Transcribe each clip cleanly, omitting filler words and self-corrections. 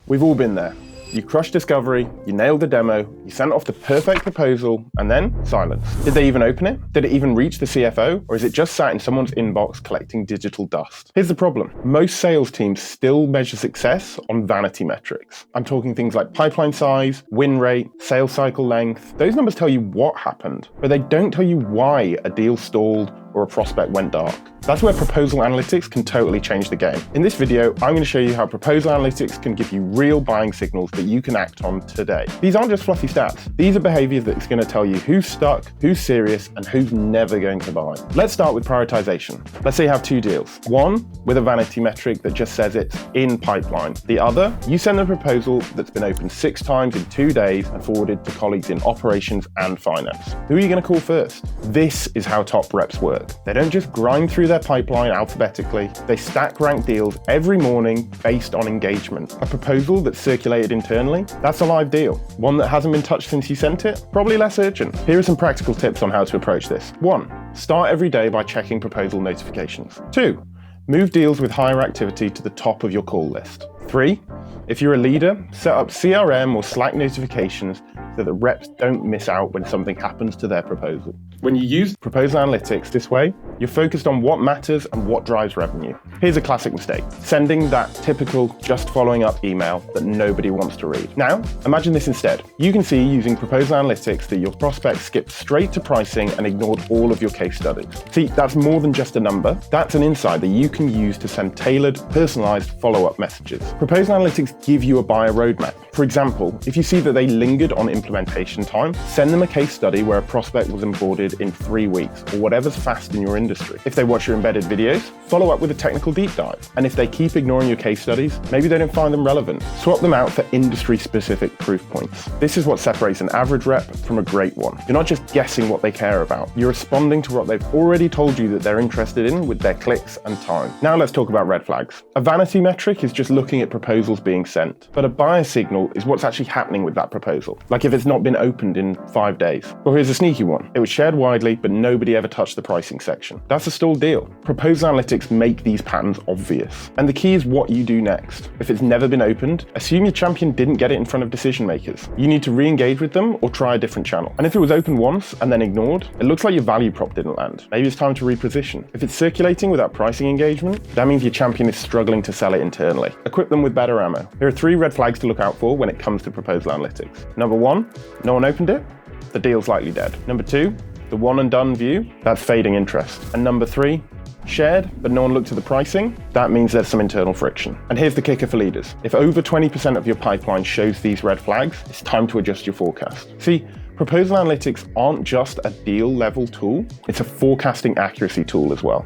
We've all been there. You crushed discovery, you nailed the demo, you sent off the perfect proposal, and then silence. Did they even open it? Did it even reach the CFO? Or is it just sat in someone's inbox collecting digital dust? Here's the problem. Most sales teams still measure success on vanity metrics. I'm talking things like pipeline size, win rate, sales cycle length. Those numbers tell you what happened, but they don't tell you why a deal stalled or a prospect went dark. That's where proposal analytics can totally change the game. In this video, I'm going to show you how proposal analytics can give you real buying signals that you can act on today. These aren't just fluffy stats. These are behaviors that's going to tell you who's stuck, who's serious, and who's never going to buy. Let's start with prioritization. Let's say you have two deals. One with a vanity metric that just says it's in pipeline. The other, you send a proposal that's been opened 6 times in 2 days and forwarded to colleagues in operations and finance. Who are you going to call first? This is how top reps work. They don't just grind through their pipeline alphabetically. They stack rank deals every morning based on engagement. A proposal that's circulated internally, that's a live deal. One that hasn't been touched since you sent it, probably less urgent. Here are some practical tips on how to approach this. 1. Start every day by checking proposal notifications. 2. Move deals with higher activity to the top of your call list. 3. If you're a leader, set up CRM or Slack notifications so that reps don't miss out when something happens to their proposal. When you use proposal analytics this way, you're focused on what matters and what drives revenue. Here's a classic mistake: sending that typical just following up email that nobody wants to read. Now, imagine this instead. You can see using proposal analytics that your prospect skipped straight to pricing and ignored all of your case studies. See, that's more than just a number. That's an insight that you can use to send tailored, personalized follow-up messages. Proposal analytics give you a buyer roadmap. For example, if you see that they lingered on implementation time, send them a case study where a prospect was onboarded in 3 weeks, or whatever's fast in your industry. If they watch your embedded videos, follow up with a technical deep dive. And if they keep ignoring your case studies, maybe they don't find them relevant. Swap them out for industry-specific proof points. This is what separates an average rep from a great one. You're not just guessing what they care about. You're responding to what they've already told you that they're interested in with their clicks and time. Now let's talk about red flags. A vanity metric is just looking at proposals being sent, but a buyer signal is what's actually happening with that proposal. Like if it's not been opened in 5 days. Or here's a sneaky one. It was shared widely, but nobody ever touched the pricing section. That's a stalled deal. Proposal analytics make these patterns obvious. And the key is what you do next. If it's never been opened, assume your champion didn't get it in front of decision makers. You need to re-engage with them or try a different channel. And if it was opened once and then ignored, it looks like your value prop didn't land. Maybe it's time to reposition. If it's circulating without pricing engagement, that means your champion is struggling to sell it internally. Equip them with better ammo. Here are 3 red flags to look out for when it comes to proposal analytics. Number 1, no one opened it. The deal's likely dead. Number 2, the one and done view, that's fading interest. And number 3, shared, but no one looked at the pricing, that means there's some internal friction. And here's the kicker for leaders. If over 20% of your pipeline shows these red flags, it's time to adjust your forecast. See, proposal analytics aren't just a deal level tool, it's a forecasting accuracy tool as well.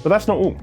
But that's not all.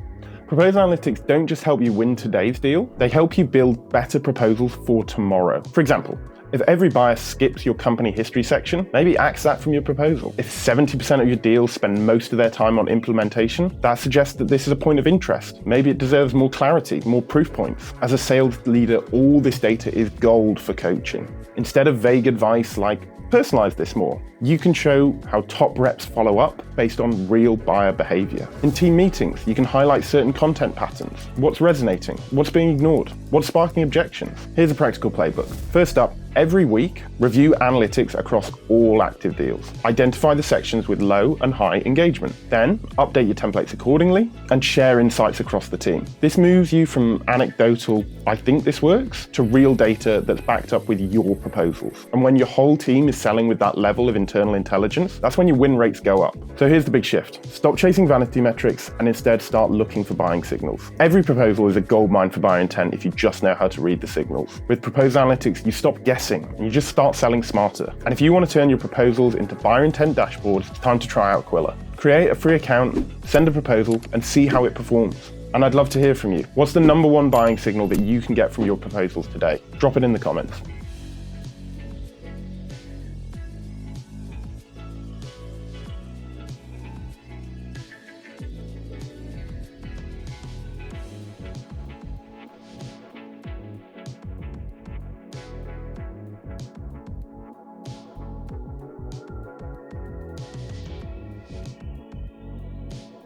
Proposal analytics don't just help you win today's deal, they help you build better proposals for tomorrow. For example, if every buyer skips your company history section, maybe axe that from your proposal. If 70% of your deals spend most of their time on implementation, that suggests that this is a point of interest. Maybe it deserves more clarity, more proof points. As a sales leader, all this data is gold for coaching. Instead of vague advice like, personalize this more, you can show how top reps follow up based on real buyer behavior. In team meetings, you can highlight certain content patterns. What's resonating? What's being ignored? What's sparking objections? Here's a practical playbook. First up, every week, review analytics across all active deals. Identify the sections with low and high engagement. Then, update your templates accordingly and share insights across the team. This moves you from anecdotal, I think this works, to real data that's backed up with your proposals. And when your whole team is selling with that level of internal intelligence, that's when your win rates go up. So here's the big shift. Stop chasing vanity metrics and instead start looking for buying signals. Every proposal is a goldmine for buyer intent if you just know how to read the signals. With proposal analytics, you stop guessing and you just start selling smarter. And if you want to turn your proposals into buyer intent dashboards, it's time to try out Quilla. Create a free account, send a proposal, and see how it performs. And I'd love to hear from you. What's the #1 buying signal that you can get from your proposals today? Drop it in the comments.